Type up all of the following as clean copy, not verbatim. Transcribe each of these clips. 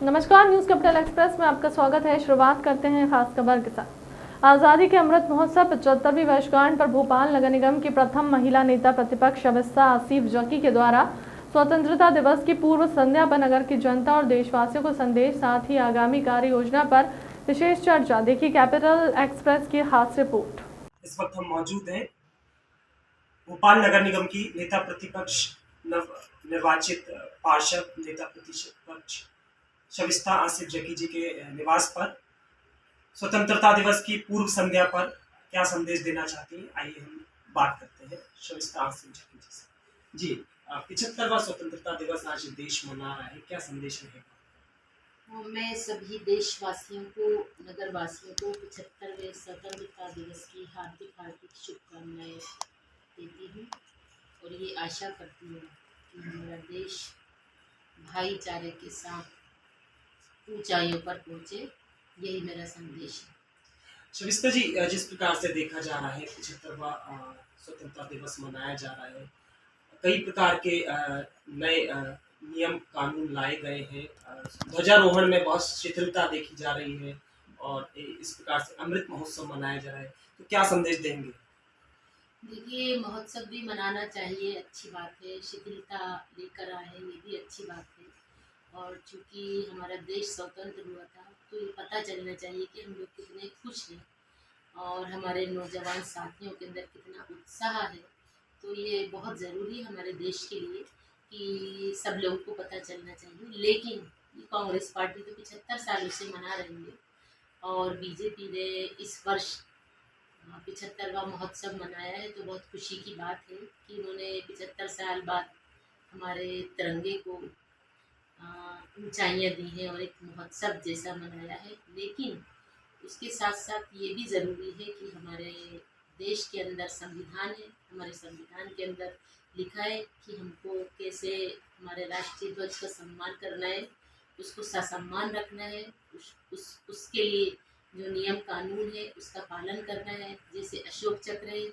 नमस्कार, news capital express में आपका स्वागत है। शुरुआत करते हैं खास खबर के साथ। आज़ादी के अमृत महोत्सव 75वीं वर्षगांठ पर भोपाल नगर निगम की प्रथम महिला नेता प्रतिपक्ष शविस्ता आसिफ जकी के द्वारा स्वतंत्रता दिवस की पूर्व संध्या पर नगर की जनता और देशवासियों को संदेश, साथ ही आगामी कार्य योजना पर विशेष चर्चा। देखिए कैपिटल एक्सप्रेस की खास रिपोर्ट। इस वक्त हम मौजूद हैं भोपाल नगर निगम की नेता प्रतिपक्ष निर्वाचित पार्षद नेता प्रतिपक्ष शविस्ता आसिफ जकी जी के निवास पर स्वतंत्रता दिवस की पूर्व संध्या पर क्या संदेश देना चाहती हैं, आइए हम बात करते हैं शविस्ता आसिफ जकी जी से। जी, 75वां स्वतंत्रता दिवस आज देश मना रहा है, क्या संदेश रहेगा? मैं सभी देशवासियों को, नगर वासियों को 75वें स्वतंत्रता दिवस की हार्दिक हार्दिक शुभकामनाएं देती हूँ और ये आशा करती हूँ कि हमारा देश भाईचारे के साथ ऊंचाइयों पर पहुँचे। यही मेरा संदेश है। शविस्ता जी, जिस प्रकार से देखा जा रहा है 75वां स्वतंत्रता दिवस मनाया जा रहा है, कई प्रकार के नए नियम कानून लाए गए हैं, ध्वजारोहण में बहुत शिथिलता देखी जा रही है और इस प्रकार से अमृत महोत्सव मनाया जा रहा है, तो क्या संदेश देंगे? देखिए, महोत्सव भी मनाना चाहिए, अच्छी बात है। शिथिलता लेकर आए ये भी अच्छी बात है। और चूँकि हमारा देश स्वतंत्र हुआ था तो ये पता चलना चाहिए कि हम लोग कितने खुश हैं और हमारे नौजवान साथियों के अंदर कितना उत्साह है। तो ये बहुत ज़रूरी है हमारे देश के लिए कि सब लोगों को पता चलना चाहिए। लेकिन ये कांग्रेस पार्टी तो 75 सालों से मना रही है और बीजेपी ने इस वर्ष 75वां महोत्सव मनाया है, तो बहुत खुशी की बात है कि उन्होंने 75 साल बाद हमारे तिरंगे को ऊंचाइयाँ दी हैं और एक महोत्सव जैसा मनाया है। लेकिन उसके साथ साथ ये भी ज़रूरी है कि हमारे देश के अंदर संविधान है, हमारे संविधान के अंदर लिखा है कि हमको कैसे हमारे राष्ट्रीय ध्वज का सम्मान करना है, उसको ससम्मान रखना है, उसके लिए जो नियम कानून है उसका पालन करना है। जैसे अशोक चक्र है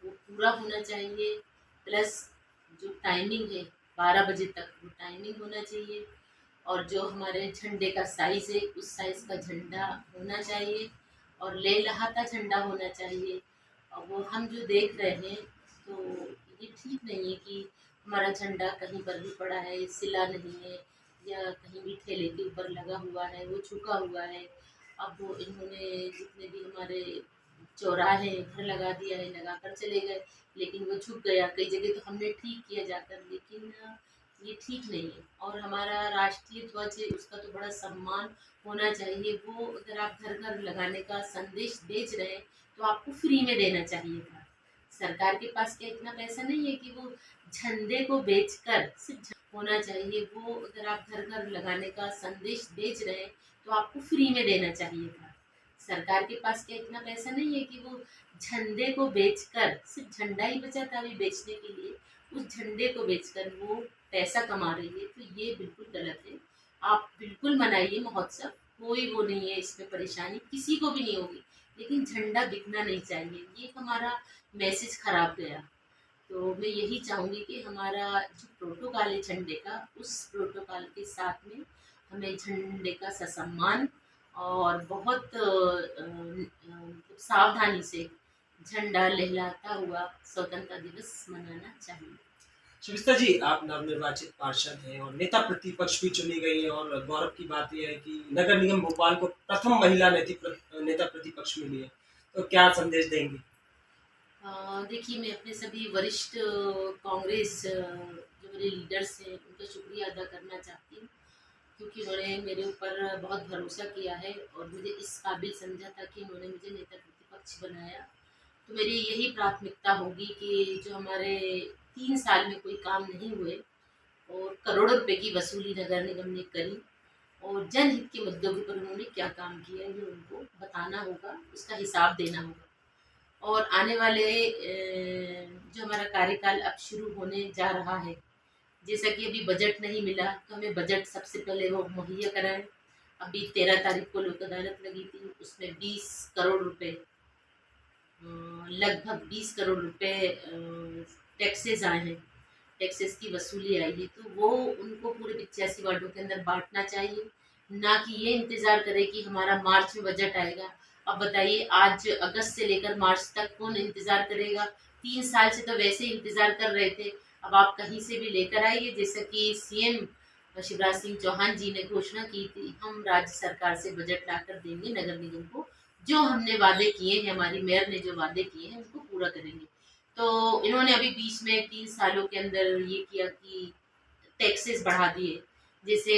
वो पूरा होना चाहिए, प्लस जो टाइमिंग है 12 बजे तक वो टाइमिंग होना चाहिए और जो हमारे झंडे का साइज़ है उस साइज़ का झंडा होना चाहिए और लहलहाता झंडा होना चाहिए। और वो हम जो देख रहे हैं तो ये ठीक नहीं है कि हमारा झंडा कहीं पर भी पड़ा है, सिला नहीं है या कहीं भी ठेले के ऊपर लगा हुआ है, वो झुका हुआ है। अब वो इन्होंने जितने भी हमारे चौराहे घर लगा दिया है, लगा कर चले गए, लेकिन वो झुक गया। कई जगह तो हमने ठीक किया जाकर, लेकिन ये ठीक नहीं है। और हमारा राष्ट्रीय ध्वज है उसका तो बड़ा सम्मान होना चाहिए। वो अगर आप घर घर लगाने का संदेश भेज रहे हैं तो आपको फ्री में देना चाहिए था। सरकार के पास क्या इतना पैसा नहीं है कि वो झंडे को बेचकर सिर्फ होना चाहिए। वो अगर आप घर घर लगाने का संदेश भेज रहे हैं तो आपको फ्री में देना चाहिए था। सरकार के पास क्या इतना पैसा नहीं है कि वो झंडे को बेचकर, सिर्फ झंडा ही बचा था अभी बेचने के लिए, उस झंडे को बेचकर वो पैसा कमा रही है। तो ये बिल्कुल गलत है। आप बिल्कुल मनाइए महोत्सव, कोई वो नहीं है, इसमें परेशानी किसी को भी नहीं होगी, लेकिन झंडा बिकना नहीं चाहिए। ये हमारा मैसेज खराब गया। तो मैं यही चाहूँगी कि हमारा जो प्रोटोकॉल है झंडे का, उस प्रोटोकॉल के साथ में हमें झंडे का ससम्मान और बहुत सावधानी से झंडा लहराता हुआ स्वतंत्रता दिवस मनाना चाहिए। शविस्ता जी, आप नवनिर्वाचित पार्षद हैं और नेता प्रतिपक्ष भी चुनी गई है और गौरव की बात यह है कि नगर निगम भोपाल को प्रथम महिला नेता प्रतिपक्ष मिली है, तो क्या संदेश देंगे? देखिए, मैं अपने सभी वरिष्ठ कांग्रेस जो मेरे लीडर्स हैं उनका शुक्रिया अदा करना चाहती हूँ, क्योंकि उन्होंने मेरे ऊपर बहुत भरोसा किया है और मुझे इस काबिल समझा था कि उन्होंने मुझे नेता प्रतिपक्ष बनाया। तो मेरी यही प्राथमिकता होगी कि जो हमारे 3 साल में कोई काम नहीं हुए और करोड़ों रुपए की वसूली नगर निगम ने करी और जनहित के मुद्दों के ऊपर उन्होंने क्या काम किया ये उनको बताना होगा, उसका हिसाब देना होगा। और आने वाले जो हमारा कार्यकाल अब शुरू होने जा रहा है, जैसा कि अभी बजट नहीं मिला तो हमें बजट सबसे पहले वो मुहैया कराएं। अभी 13 तारीख को लोक अदालत लगी थी, उसमें 20 करोड़ रुपए, लगभग 20 करोड़ रुपए टैक्सेस आए हैं, टैक्सेस की वसूली आई है। तो वो उनको पूरे 85 वार्डों के अंदर बांटना चाहिए ना कि ये इंतज़ार करे कि हमारा मार्च में बजट आएगा। अब बताइए, आज अगस्त से लेकर मार्च तक कौन इंतज़ार करेगा? 3 साल से तो वैसे ही इंतज़ार कर रहे थे। अब आप कहीं से भी लेकर आइए, जैसा कि सीएम शिवराज सिंह चौहान जी ने घोषणा की थी, हम राज्य सरकार से बजट लाकर देंगे नगर निगम को। जो हमने वादे किए हैं, हमारी मेयर ने जो वादे किए हैं, उनको पूरा करेंगे। तो इन्होंने अभी बीच में 3 सालों के अंदर ये किया कि टैक्सेस बढ़ा दिए, जैसे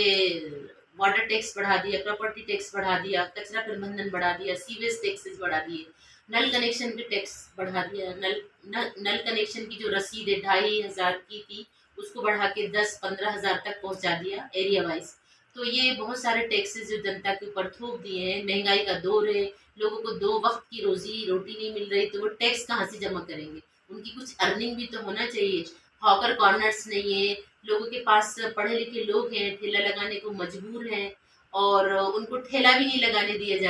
वाटर टैक्स बढ़ा दिया, प्रॉपर्टी टैक्स बढ़ा दिया, कचरा प्रबंधन बढ़ा दिया, सीवेज टैक्सेस बढ़ा दिए, नल कनेक्शन के टैक्स बढ़ा दिया, नल कनेक्शन की जो रसीद है 2500 की थी, उसको बढ़ा के 10-15 हज़ार तक पहुंचा दिया एरिया वाइज। तो ये बहुत सारे टैक्सेस जो जनता के ऊपर थोप दिए हैं। महंगाई का दौर है, लोगों को 2 वक्त की रोटी नहीं मिल रही, तो वो टैक्स कहाँ से जमा करेंगे? उनकी कुछ अर्निंग भी तो होना चाहिए। हॉकर कॉर्नर्स नहीं है, लोगों के पास पढ़े लिखे लोग हैं, ठेला लगाने को मजबूर हैं, और उनको ठेला भी नहीं लगाने दिया जा